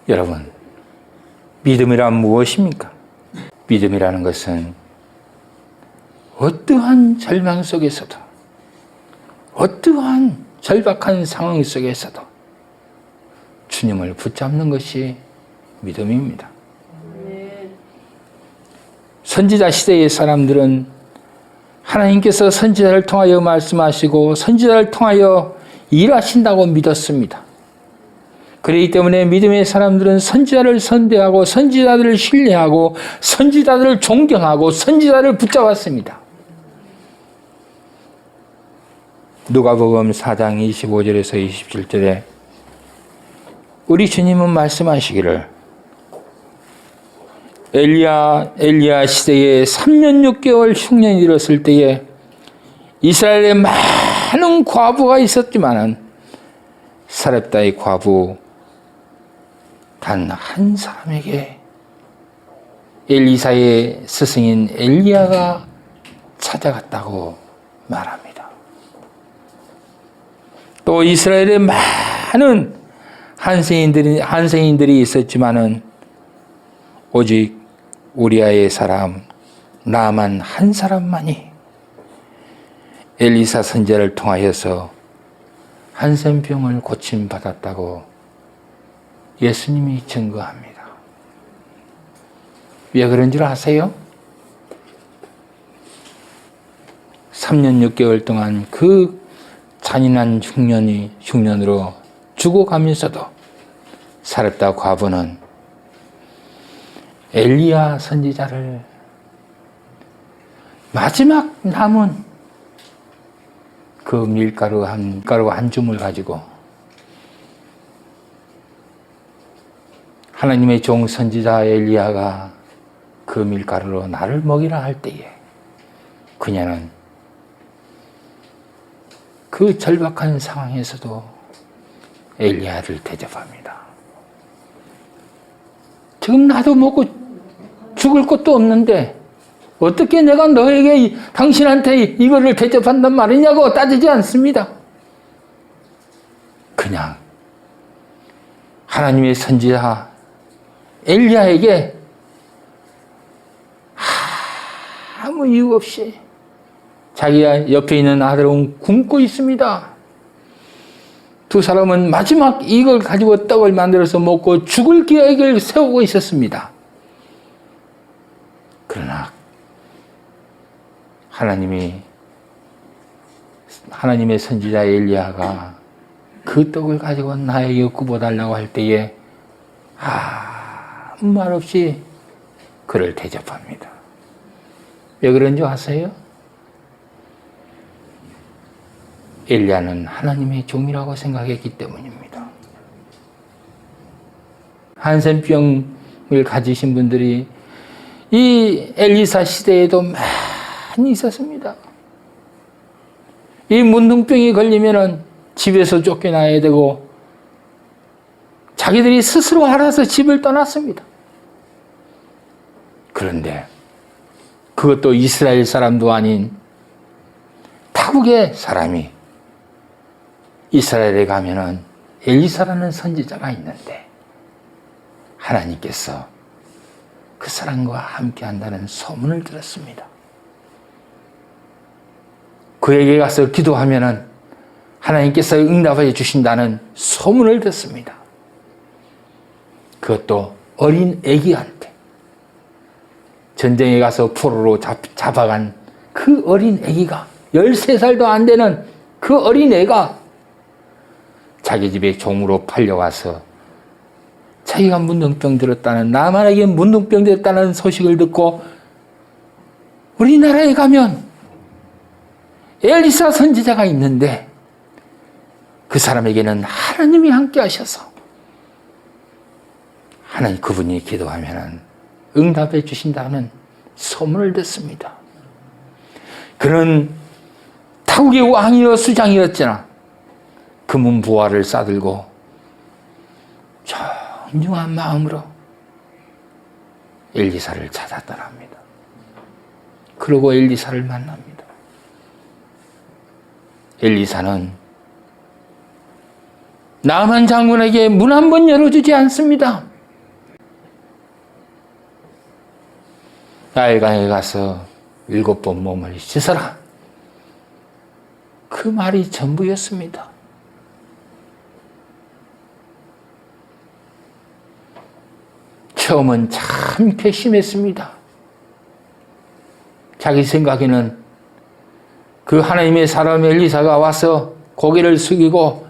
여러분, 믿음이란 무엇입니까? 믿음이라는 것은 어떠한 절망 속에서도, 어떠한 절박한 상황 속에서도 주님을 붙잡는 것이 믿음입니다. 선지자 시대의 사람들은 하나님께서 선지자를 통하여 말씀하시고 선지자를 통하여 일하신다고 믿었습니다. 그렇기 때문에 믿음의 사람들은 선지자를 선대하고 선지자들을 신뢰하고 선지자들을 존경하고 선지자를 붙잡았습니다. 누가복음 4장 25절에서 27절에 우리 주님은 말씀하시기를 엘리야 시대에 3년 6개월 흉년이 들었을 때에 이스라엘에 많은 과부가 있었지만은 사렙다의 과부 단 한 사람에게 엘리사의 스승인 엘리야가 찾아갔다고 말합니다. 또 이스라엘에 많은 한생인들이 있었지만은 오직 우리아의 사람 나만 한 사람만이 엘리사 선지자를 통하여서 한센병을 고침받았다고 예수님이 증거합니다. 왜 그런 줄 아세요? 3년 6개월 동안 그 잔인한 흉년으로 죽어가면서도 사렙다 과부는 엘리야 선지자를 마지막 남은 그 밀가루 한 줌을 가지고 하나님의 종 선지자 엘리야가 그 밀가루로 나를 먹이라 할 때에 그녀는 그 절박한 상황에서도 엘리야를 대접합니다. 지금 나도 먹고 죽을 것도 없는데 어떻게 내가 너에게 당신한테 이거를 대접한단 말이냐고 따지지 않습니다. 그냥 하나님의 선지자 엘리야에게 아무 이유 없이 자기가 옆에 있는 아들은 굶고 있습니다. 두 사람은 마지막 이걸 가지고 떡을 만들어서 먹고 죽을 계획을 세우고 있었습니다. 그러나 하나님의 선지자 엘리야가 그 떡을 가지고 나에게 굽어달라고 할 때에 아무 말 없이 그를 대접합니다. 왜 그런 줄 아세요? 엘리야는 하나님의 종이라고 생각했기 때문입니다. 한센병을 가지신 분들이 이 엘리사 시대에도 많이 있었습니다. 이 문둥병이 걸리면은 집에서 쫓겨나야 되고 자기들이 스스로 알아서 집을 떠났습니다. 그런데 그것도 이스라엘 사람도 아닌 타국의 사람이 이스라엘에 가면은 엘리사라는 선지자가 있는데 하나님께서 그 사람과 함께 한다는 소문을 들었습니다. 그에게 가서 기도하면은 하나님께서 응답해 주신다는 소문을 듣습니다. 그것도 어린 아기한테 전쟁에 가서 포로로 잡아간 그 어린 아기가 13살도 안 되는 그 어린 애가 자기 집에 종으로 팔려와서 자기가 문둥병 들었다는 나만에게 문둥병 들었다는 소식을 듣고 우리나라에 가면 엘리사 선지자가 있는데 그 사람에게는 하나님이 함께 하셔서 하나님 그분이 기도하면 응답해 주신다는 소문을 듣습니다. 그는 타국의 왕이여 수장이었잖아. 금은 부화를 싸들고 정중한 마음으로 엘리사를 찾아 떠납니다. 그러고 엘리사를 만납니다. 엘리사는 나만 장군에게 문 한 번 열어주지 않습니다. 나일강에 가서 7번 몸을 씻어라. 그 말이 전부였습니다. 처음은 참 괘씸했습니다. 자기 생각에는 그 하나님의 사람 엘리사가 와서 고개를 숙이고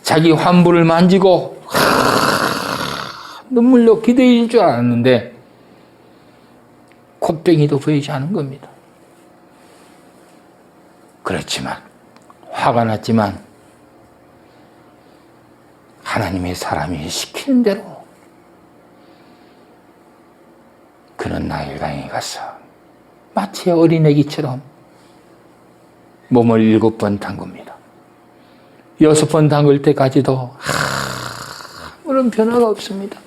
자기 환부를 만지고 눈물로 기도해 줄 줄 알았는데 콧병이도 보이지 않은 겁니다. 그렇지만 화가 났지만 하나님의 사람이 시키는 대로 그는 나일강에 가서 마치 어린애기처럼 몸을 7번 담굽니다. 6번 담글 때까지도 아무런 변화가 없습니다.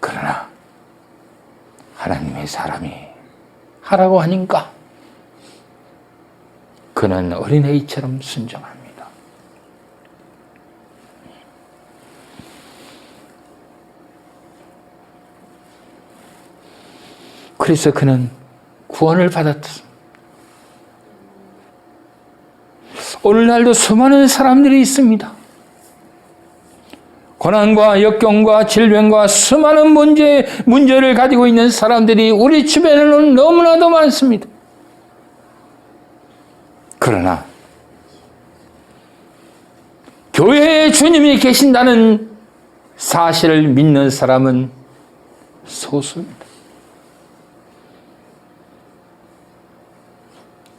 그러나 하나님의 사람이 하라고 하니까 그는 어린애처럼 순종합니다. 그래서 그는 구원을 받았습니다. 오늘날도 수많은 사람들이 있습니다. 고난과 역경과 질병과 수많은 문제를 가지고 있는 사람들이 우리 주변에는 너무나도 많습니다. 그러나 교회에 주님이 계신다는 사실을 믿는 사람은 소수입니다.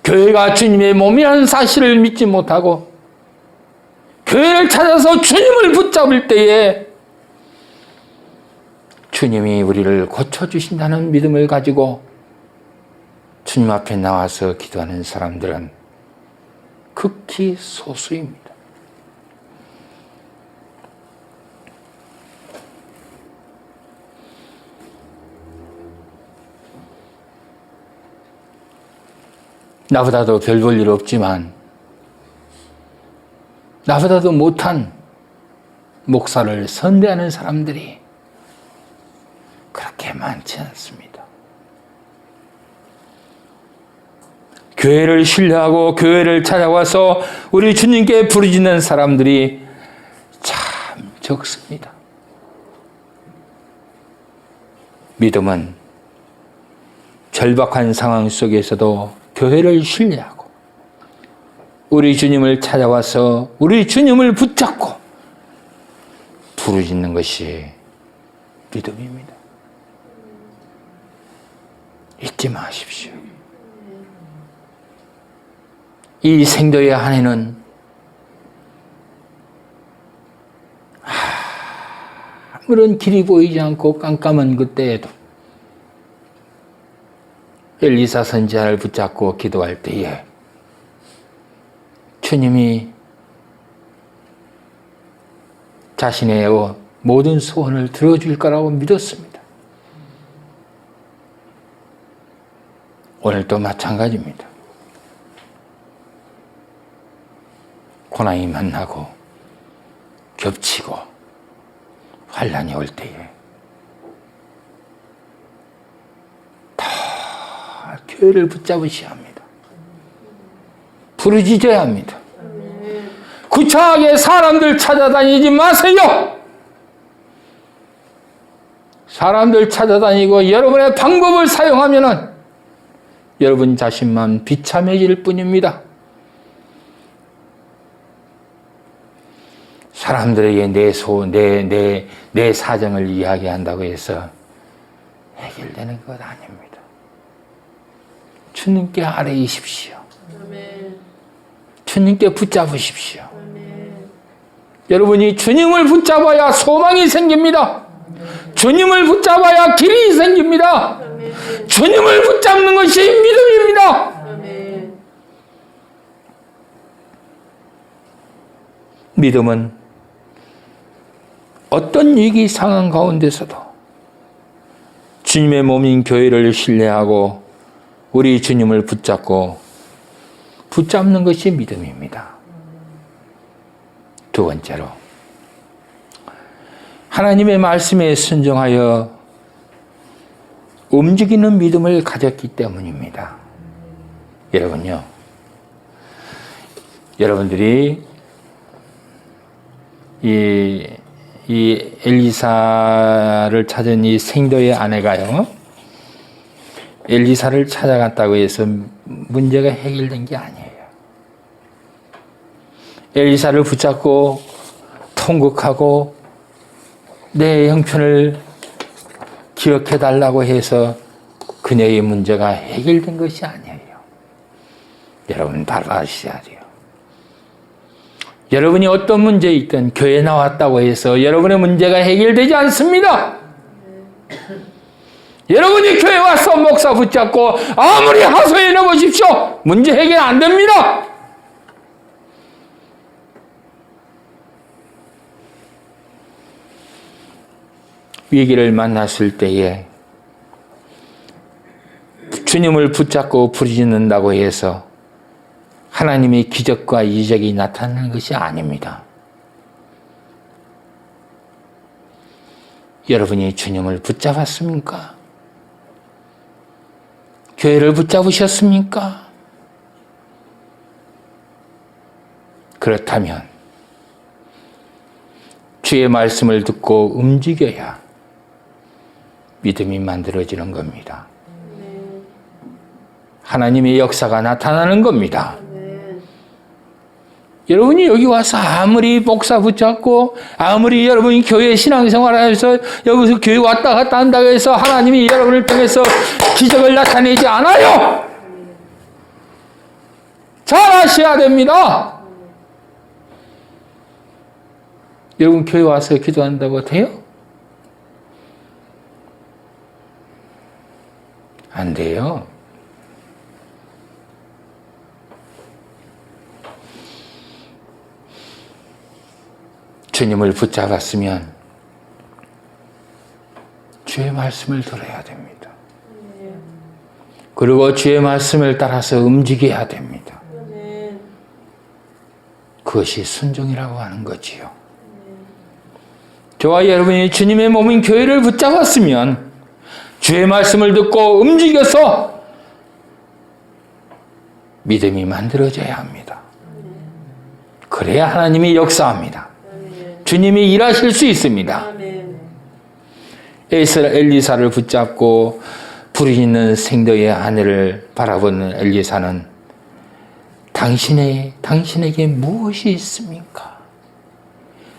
교회가 주님의 몸이라는 사실을 믿지 못하고 교회를 찾아서 주님을 붙잡을 때에 주님이 우리를 고쳐주신다는 믿음을 가지고 주님 앞에 나와서 기도하는 사람들은 극히 소수입니다. 나보다도 별 볼 일 없지만 나보다도 못한 목사를 선대하는 사람들이 그렇게 많지 않습니다. 교회를 신뢰하고 교회를 찾아와서 우리 주님께 부르짖는 사람들이 참 적습니다. 믿음은 절박한 상황 속에서도 교회를 신뢰하고 우리 주님을 찾아와서 우리 주님을 붙잡고 부르짖는 것이 믿음입니다. 잊지 마십시오. 이 생도의 한 해는 아무런 길이 보이지 않고 깜깜한 그때에도 엘리사 선지자를 붙잡고 기도할 때에 주님이 자신의 모든 소원을 들어줄 거라고 믿었습니다. 오늘도 마찬가지입니다. 고난이 만나고 겹치고 환난이 올 때에 교회를 붙잡으셔야 합니다. 부르짖어야 합니다. 구차하게 사람들 찾아다니지 마세요. 사람들 찾아다니고 여러분의 방법을 사용하면은 여러분 자신만 비참해질 뿐입니다. 사람들에게 내 사정을 이야기한다고 해서 해결되는 것 아닙니다. 주님께 아뢰이십시오. 주님께 붙잡으십시오. 여러분이 주님을 붙잡아야 소망이 생깁니다. 주님을 붙잡아야 길이 생깁니다. 주님을 붙잡는 것이 믿음입니다. 믿음은 어떤 위기 상황 가운데서도 주님의 몸인 교회를 신뢰하고 우리 주님을 붙잡는 것이 믿음입니다. 두 번째로 하나님의 말씀에 순종하여 움직이는 믿음을 가졌기 때문입니다. 여러분요, 여러분들이 이 엘리사를 찾은 이 생도의 아내가요, 엘리사를 찾아갔다고 해서 문제가 해결된 게 아니에요. 엘리사를 붙잡고 통곡하고 내 형편을 기억해 달라고 해서 그녀의 문제가 해결된 것이 아니에요. 여러분 바로 아셔야 돼요. 여러분이 어떤 문제에 있든 교회 나왔다고 해서 여러분의 문제가 해결되지 않습니다. 여러분이 교회 와서 목사 붙잡고 아무리 하소연해 보십시오. 문제 해결 안 됩니다. 위기를 만났을 때에 주님을 붙잡고 부르짖는다고 해서 하나님의 기적과 이적이 나타나는 것이 아닙니다. 여러분이 주님을 붙잡았습니까? 교회를 붙잡으셨습니까? 그렇다면 주의 말씀을 듣고 움직여야 믿음이 만들어지는 겁니다. 하나님의 역사가 나타나는 겁니다. 여러분이 여기 와서 아무리 목사 붙잡고 아무리 여러분이 교회 신앙생활하면서 여기서 교회 왔다 갔다 한다고 해서 하나님이 여러분을 통해서 기적을 나타내지 않아요. 잘 아셔야 됩니다. 여러분 교회 와서 기도한다고 돼요? 안 돼요. 주님을 붙잡았으면 주의 말씀을 들어야 됩니다. 그리고 주의 말씀을 따라서 움직여야 됩니다. 그것이 순종이라고 하는 거지요. 저와 여러분이 주님의 몸인 교회를 붙잡았으면 주의 말씀을 듣고 움직여서 믿음이 만들어져야 합니다. 그래야 하나님이 역사합니다. 주님이 일하실 수 있습니다. 엘리사를 붙잡고 부르짖는 생도의 아내를 바라보는 엘리사는 당신에게 무엇이 있습니까?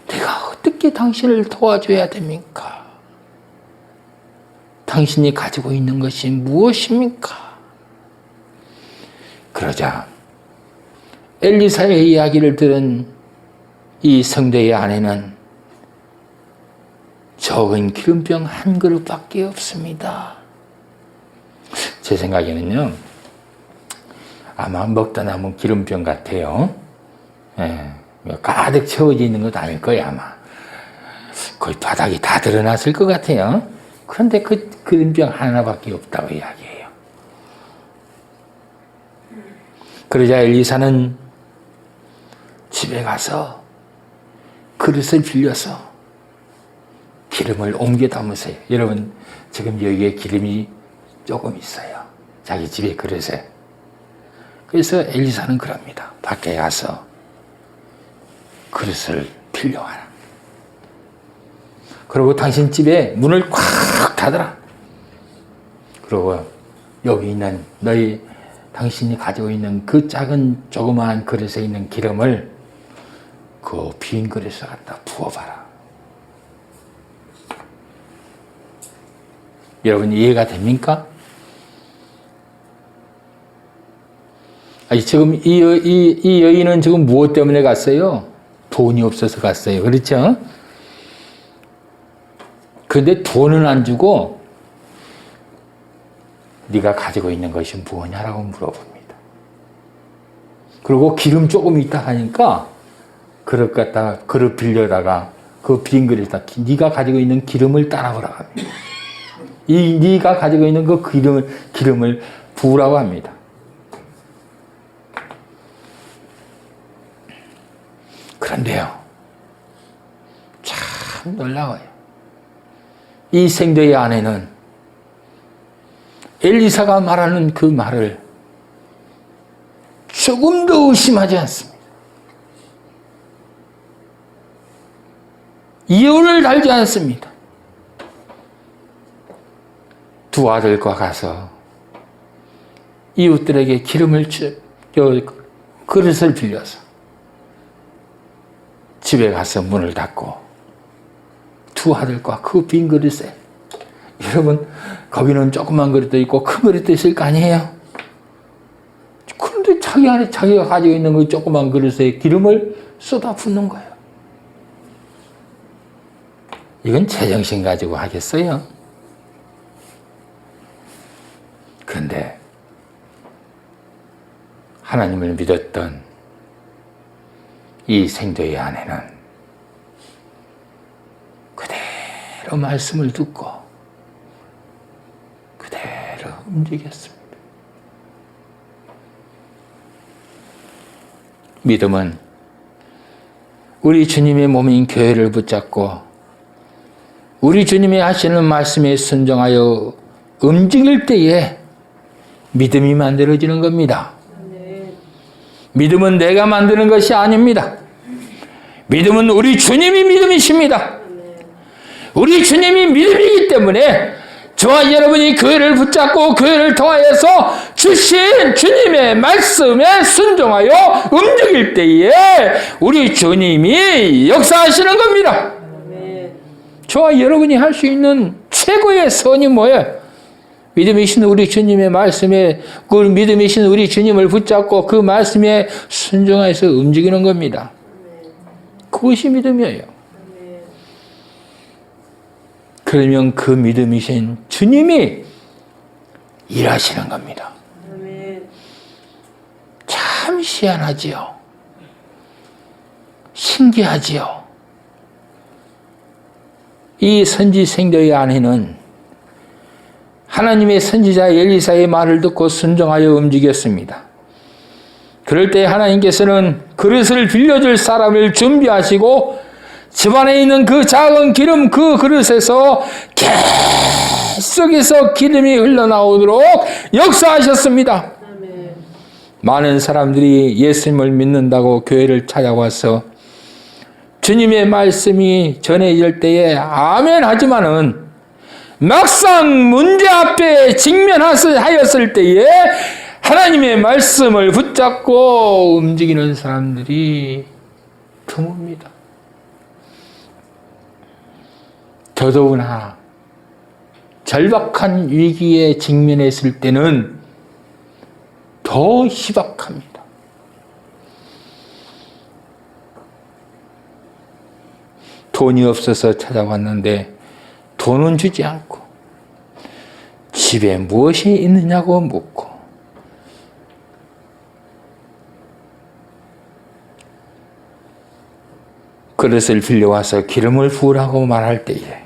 내가 어떻게 당신을 도와줘야 됩니까? 당신이 가지고 있는 것이 무엇입니까? 그러자 엘리사의 이야기를 들은 이 성도의 아내는 적은 기름병 한 그릇밖에 없습니다. 제 생각에는요, 아마 먹다 남은 기름병 같아요. 예, 가득 채워져 있는 것도 아닐 거예요, 아마. 거의 바닥이 다 드러났을 것 같아요. 그런데 그 기름병 하나밖에 없다고 이야기해요. 그러자 엘리사는 집에 가서 그릇을 빌려서 기름을 옮겨 담으세요. 여러분, 지금 여기에 기름이 조금 있어요. 자기 집에 그릇에. 그래서 엘리사는 그럽니다. 밖에 가서 그릇을 빌려와라. 그리고 당신 집에 문을 꽉 닫아라. 그리고 여기 있는 당신이 가지고 있는 그 작은 조그마한 그릇에 있는 기름을 그 빈 그릇에 갖다 부어봐라. 여러분 이해가 됩니까? 아니, 지금 이 여인은 지금 무엇 때문에 갔어요? 돈이 없어서 갔어요. 그렇죠? 그런데 돈은 안 주고 네가 가지고 있는 것이 무엇냐라고 물어봅니다. 그리고 기름 조금 있다 하니까 그릇 빌려다가 그 빈 그릇에다 네가 가지고 있는 기름을 따라오라고 합니다. 네가 가지고 있는 그 기름을 부으라고 합니다. 그런데요, 참 놀라워요. 이 생도의 아내는 엘리사가 말하는 그 말을 조금도 의심하지 않습니다. 이유를 달지 않습니다. 두 아들과 가서 이웃들에게 기름을 그릇을 빌려서 집에 가서 문을 닫고 두 아들과 그 빈 그릇에, 여러분 거기는 조그만 그릇도 있고 큰 그릇도 있을 거 아니에요? 그런데 자기가 가지고 있는 그 조그만 그릇에 기름을 쏟아 붓는 거예요. 이건 제정신 가지고 하겠어요? 그런데 하나님을 믿었던 이 생도의 아내는 그대로 말씀을 듣고 그대로 움직였습니다. 믿음은 우리 주님의 몸인 교회를 붙잡고 우리 주님이 하시는 말씀에 순종하여 움직일 때에 믿음이 만들어지는 겁니다. 믿음은 내가 만드는 것이 아닙니다. 믿음은 우리 주님이 믿음이십니다. 우리 주님이 믿음이기 때문에 저와 여러분이 교회를 붙잡고 교회를 통하여서 주신 주님의 말씀에 순종하여 움직일 때에 우리 주님이 역사하시는 겁니다. 저와 여러분이 할 수 있는 최고의 선이 뭐예요? 믿음이신 우리 주님의 말씀에, 그 믿음이신 우리 주님을 붙잡고 그 말씀에 순종해서 움직이는 겁니다. 그것이 믿음이에요. 그러면 그 믿음이신 주님이 일하시는 겁니다. 참 희한하지요. 신기하지요. 이 선지 생도의 아내는 하나님의 선지자 엘리사의 말을 듣고 순종하여 움직였습니다. 그럴 때 하나님께서는 그릇을 빌려줄 사람을 준비하시고 집안에 있는 그 작은 기름 그 그릇에서 계속해서 기름이 흘러나오도록 역사하셨습니다. 많은 사람들이 예수님을 믿는다고 교회를 찾아와서 주님의 말씀이 전해질 때에 아멘 하지만은 막상 문제 앞에 직면하였을 때에 하나님의 말씀을 붙잡고 움직이는 사람들이 드뭅니다. 더더구나 절박한 위기에 직면했을 때는 더 희박합니다. 돈이 없어서 찾아왔는데 돈은 주지 않고 집에 무엇이 있느냐고 묻고 그릇을 빌려와서 기름을 부으라고 말할 때에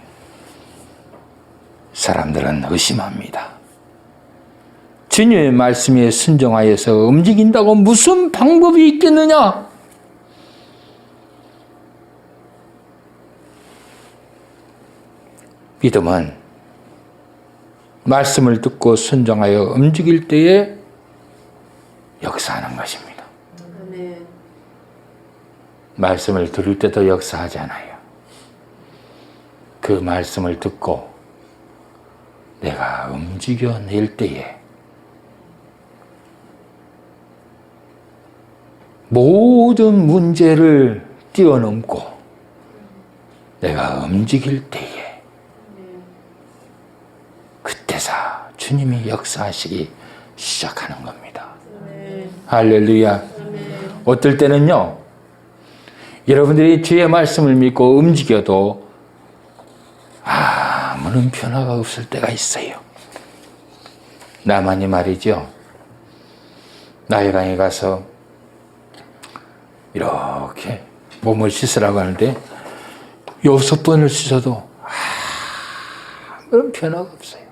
사람들은 의심합니다. 주님의 말씀에 순종하여서 움직인다고 무슨 방법이 있겠느냐? 믿음은 말씀을 듣고 순종하여 움직일 때에 역사하는 것입니다. 말씀을 들을 때도 역사하잖아요. 그 말씀을 듣고 내가 움직여낼 때에 모든 문제를 뛰어넘고 내가 움직일 때에 그때사 주님이 역사하시기 시작하는 겁니다. 할렐루야. 어떨 때는요, 여러분들이 주의 말씀을 믿고 움직여도 아무런 변화가 없을 때가 있어요. 나만이 말이죠. 나일강에 가서 이렇게 몸을 씻으라고 하는데 6번을 씻어도 아무런 변화가 없어요.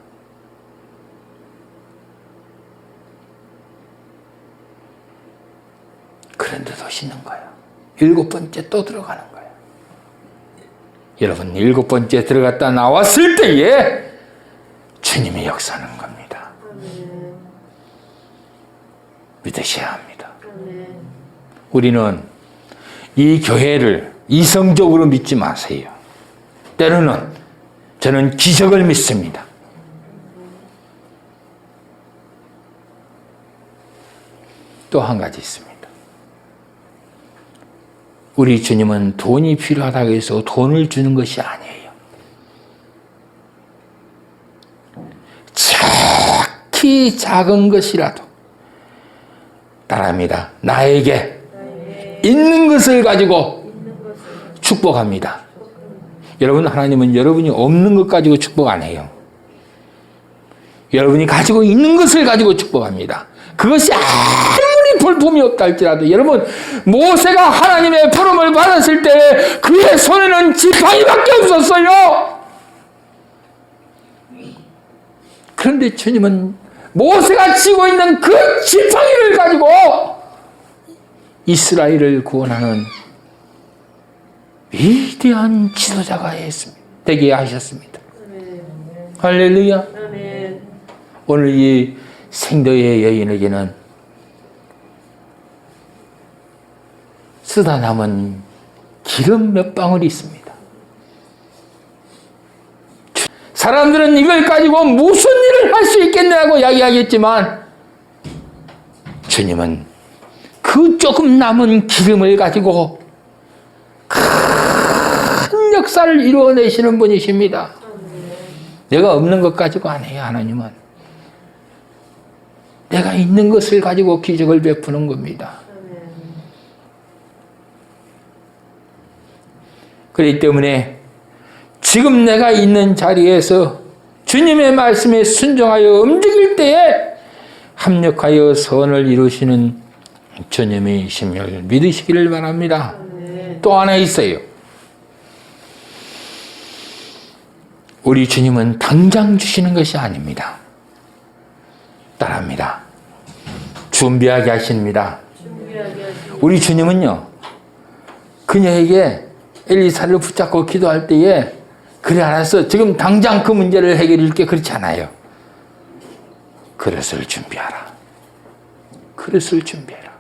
그런데도 씻는 거예요. 7번째 또 들어가는 거예요. 여러분 7번째 들어갔다 나왔을 때에 주님이 역사하는 겁니다. 믿으셔야 합니다. 우리는 이 교회를 이성적으로 믿지 마세요. 때로는 저는 기적을 믿습니다. 또 한 가지 있습니다. 우리 주님은 돈이 필요하다고 해서 돈을 주는 것이 아니에요. 작기 작은 것이라도 따라합니다. 나에게 있는 것을 가지고 축복합니다. 여러분, 하나님은 여러분이 없는 것 가지고 축복 안 해요. 여러분이 가지고 있는 것을 가지고 축복합니다. 그것이 아무리 볼품이 없다 할지라도 여러분, 모세가 하나님의 부름을 받았을 때 그의 손에는 지팡이밖에 없었어요. 그런데 주님은 모세가 쥐고 있는 그 지팡이를 가지고 이스라엘을 구원하는 위대한 지도자가 되게 하셨습니다. 할렐루야. 오늘 이 생도의 여인에게는 쓰다 남은 기름 몇 방울이 있습니다. 사람들은 이걸 가지고 무슨 일을 할 수 있겠느냐고 이야기하겠지만 주님은 그 조금 남은 기름을 가지고 큰 역사를 이루어내시는 분이십니다. 내가 없는 것 가지고 안 해요. 하나님은 내가 있는 것을 가지고 기적을 베푸는 겁니다. 그렇기 때문에 지금 내가 있는 자리에서 주님의 말씀에 순종하여 움직일 때에 합력하여 선을 이루시는 주님의 심령을 믿으시기를 바랍니다. 또 하나 있어요. 우리 주님은 당장 주시는 것이 아닙니다. 따라합니다. 준비하게 하십니다. 우리 주님은요, 그녀에게 엘리사를 붙잡고 기도할 때에 그래 알았어, 지금 당장 그 문제를 해결할게, 그렇지 않아요. 그릇을 준비하라. 그릇을 준비해라.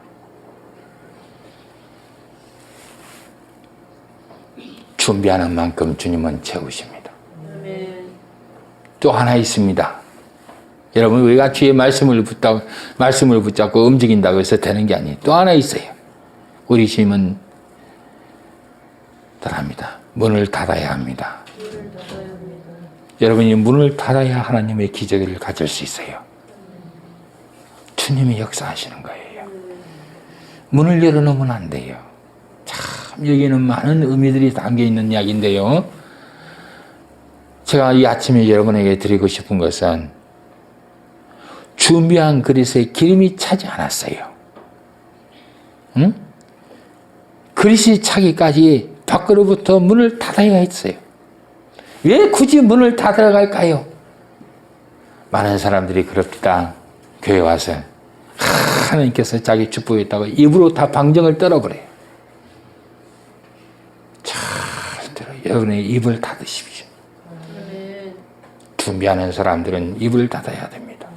준비하는 만큼 주님은 채우십니다. 또 하나 있습니다. 여러분, 우리가 주의 말씀을 붙잡고 움직인다고 해서 되는 게 아니에요. 또 하나 있어요. 우리 주님은 따라합니다. 문을 닫아야 합니다. 여러분이 문을 닫아야 하나님의 기적을 가질 수 있어요. 주님이 역사하시는 거예요. 문을 열어놓으면 안 돼요. 참 여기는 많은 의미들이 담겨있는 이야기인데요. 제가 이 아침에 여러분에게 드리고 싶은 것은 준비한 그릇에 기름이 차지 않았어요. 응? 그릇이 차기까지 밖으로부터 문을 닫아야 했어요. 왜 굳이 문을 닫아야 할까요? 많은 사람들이 그럽니다. 교회 와서 하나님께서 자기 축복했다고 입으로 다 방정을 떨어버려요. 절대로 여러분의 입을 닫으십시오. 준비하는 사람들은 입을 닫아야 됩니다.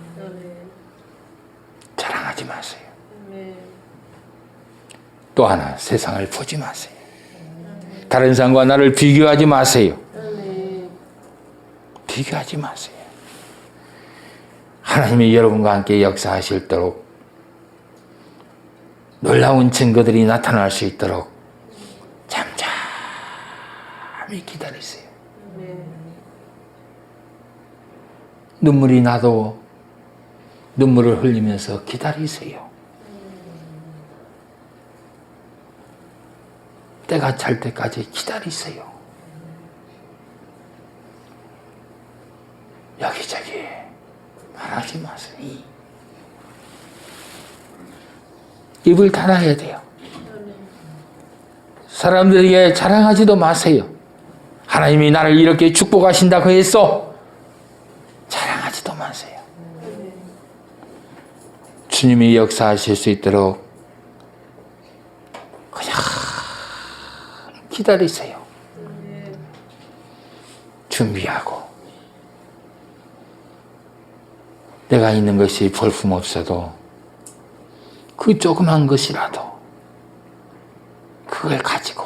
자랑하지 마세요. 또 하나, 세상을 보지 마세요. 다른 사람과 나를 비교하지 마세요. 비교하지 마세요. 하나님이 여러분과 함께 역사하실도록 놀라운 증거들이 나타날 수 있도록 잠잠히 기다리세요. 눈물이 나도 눈물을 흘리면서 기다리세요. 때가 찰 때까지 기다리세요. 여기저기 말하지 마세요. 입을 닫아야 돼요. 사람들에게 자랑하지도 마세요. 하나님이 나를 이렇게 축복하신다고 했어. 자랑하지도 마세요. 주님이 역사하실 수 있도록 그냥 기다리세요. 준비하고 내가 있는 것이 볼품없어도 그 조그만 것이라도 그걸 가지고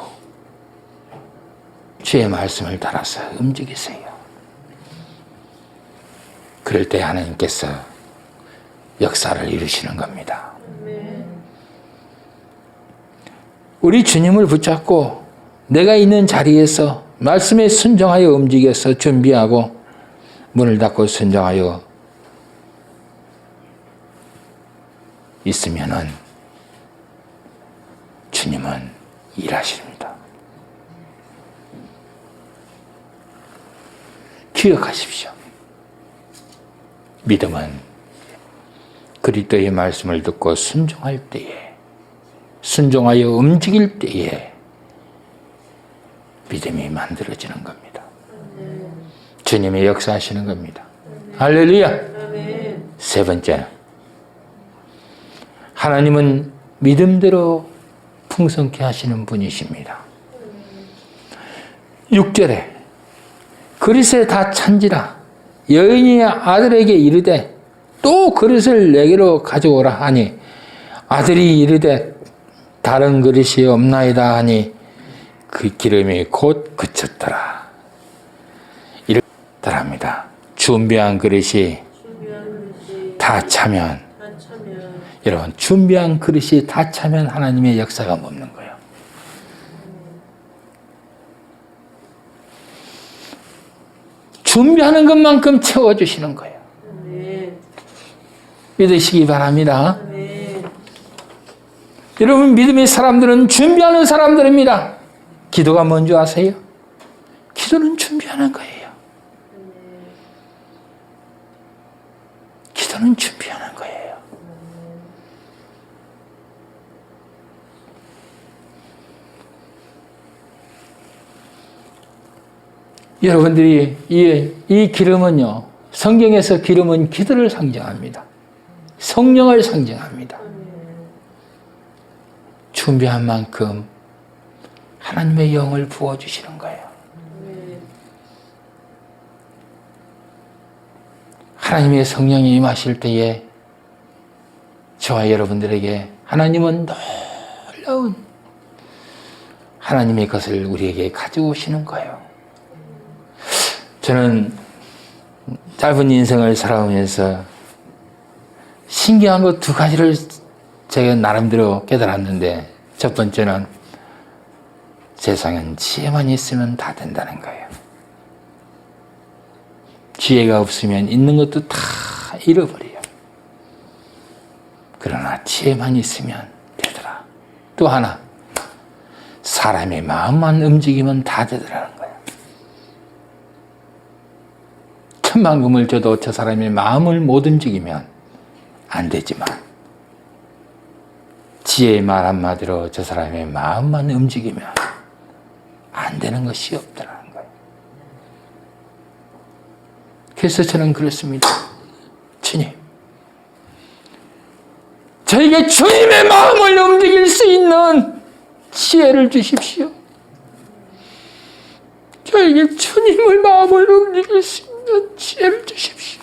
주의 말씀을 따라서 움직이세요. 그럴 때 하나님께서 역사를 이루시는 겁니다. 우리 주님을 붙잡고 내가 있는 자리에서 말씀에 순종하여 움직여서 준비하고 문을 닫고 순종하여 있으면은 주님은 일하십니다. 기억하십시오. 믿음은 그리스도의 말씀을 듣고 순종할 때에, 순종하여 움직일 때에 믿음이 만들어지는 겁니다. 주님의 역사하시는 겁니다. 할렐루야. 세 번째, 하나님은 믿음대로 풍성케 하시는 분이십니다. 6절에 그릇에 다 찬지라 여인이 아들에게 이르되 또 그릇을 내게로 가져오라 하니 아들이 이르되 다른 그릇이 없나이다 하니 그 기름이 곧 그쳤더라. 이렇게 답합니다. 준비한 그릇이 다 차면, 여러분, 준비한 그릇이 다 차면 하나님의 역사가 멈는 거예요. 준비하는 것만큼 채워주시는 거예요. 믿으시기 바랍니다. 여러분, 믿음의 사람들은 준비하는 사람들입니다. 기도가 뭔지 아세요? 기도는 준비하는 거예요. 기도는 준비하는 거예요. 여러분들이 이 기름은요, 성경에서 기름은 기도를 상징합니다. 성령을 상징합니다. 준비한 만큼 하나님의 영을 부어주시는 거예요. 하나님의 성령이 임하실 때에 저와 여러분들에게 하나님은 놀라운 하나님의 것을 우리에게 가져오시는 거예요. 저는 짧은 인생을 살아오면서 신기한 것 두 가지를 제가 나름대로 깨달았는데, 첫 번째는 세상엔 지혜만 있으면 다 된다는 거예요. 지혜가 없으면 있는 것도 다 잃어버려요. 그러나 지혜만 있으면 되더라. 또 하나, 사람의 마음만 움직이면 다 되더라는 거예요. 천만금을 줘도 저 사람의 마음을 못 움직이면 안 되지만 지혜의 말 한마디로 저 사람의 마음만 움직이면 안 되는 것이 없더라는 거예요. 그래서 저는 그렇습니다. 주님, 저에게 주님의 마음을 움직일 수 있는 지혜를 주십시오. 저에게 주님의 마음을 움직일 수 있는 지혜를 주십시오.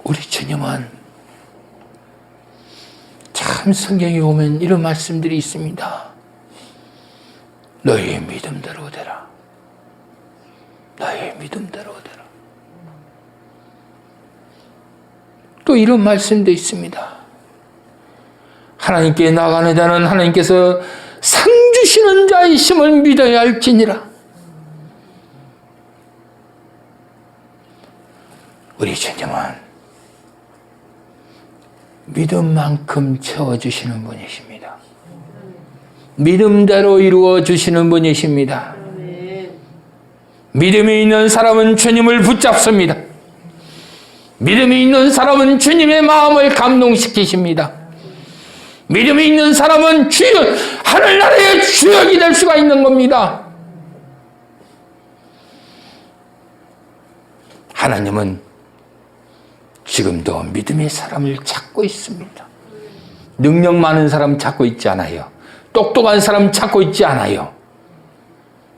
우리 주님은 참 성경에 보면 이런 말씀들이 있습니다. 너희의 믿음대로 되라. 너희의 믿음대로 되라. 또 이런 말씀도 있습니다. 하나님께 나가는 자는 하나님께서 상 주시는 자이심을 믿어야 할지니라. 우리 주님은 믿음만큼 채워주시는 분이십니다. 믿음대로 이루어주시는 분이십니다. 믿음이 있는 사람은 주님을 붙잡습니다. 믿음이 있는 사람은 주님의 마음을 감동시키십니다. 믿음이 있는 사람은 하늘나라의 주역이 될 수가 있는 겁니다. 하나님은 지금도 믿음의 사람을 찾고 있습니다. 능력 많은 사람 찾고 있지 않아요. 똑똑한 사람 찾고 있지 않아요.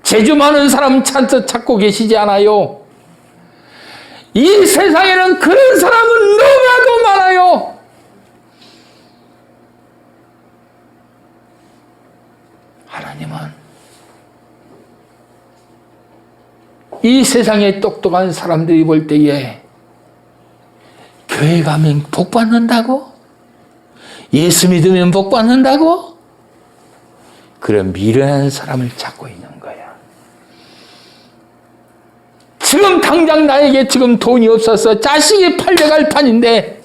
재주 많은 사람 찾고 계시지 않아요? 이 세상에는 그런 사람은 너무나도 많아요. 하나님은 이 세상에 똑똑한 사람들이 볼 때에 교회 가면 복 받는다고? 예수 믿으면 복 받는다고? 그런 미련한 사람을 찾고 있는 거야. 지금 당장 나에게 지금 돈이 없어서 자식이 팔려갈 판인데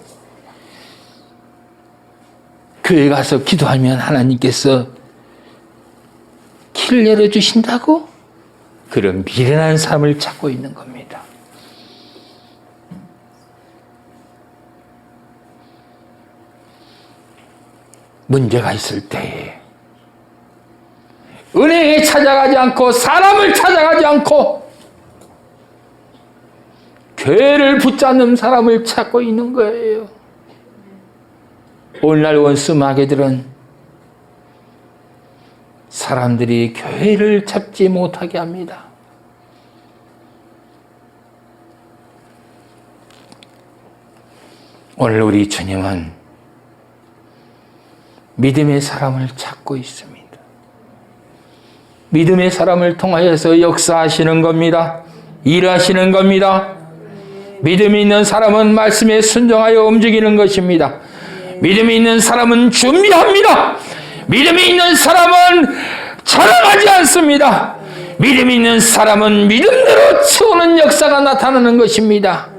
교회 가서 기도하면 하나님께서 길을 열어주신다고? 그런 미련한 사람을 찾고 있는 겁니다. 문제가 있을 때에 은혜에 찾아가지 않고 사람을 찾아가지 않고 교회를 붙잡는 사람을 찾고 있는 거예요. 오늘날 원수 마귀들은 사람들이 교회를 잡지 못하게 합니다. 오늘 우리 주님은 믿음의 사람을 찾고 있습니다. 믿음의 사람을 통하여서 역사하시는 겁니다. 일하시는 겁니다. 믿음이 있는 사람은 말씀에 순종하여 움직이는 것입니다. 믿음이 있는 사람은 준비합니다. 믿음이 있는 사람은 자랑하지 않습니다. 믿음이 있는 사람은 믿음대로 채우는 역사가 나타나는 것입니다.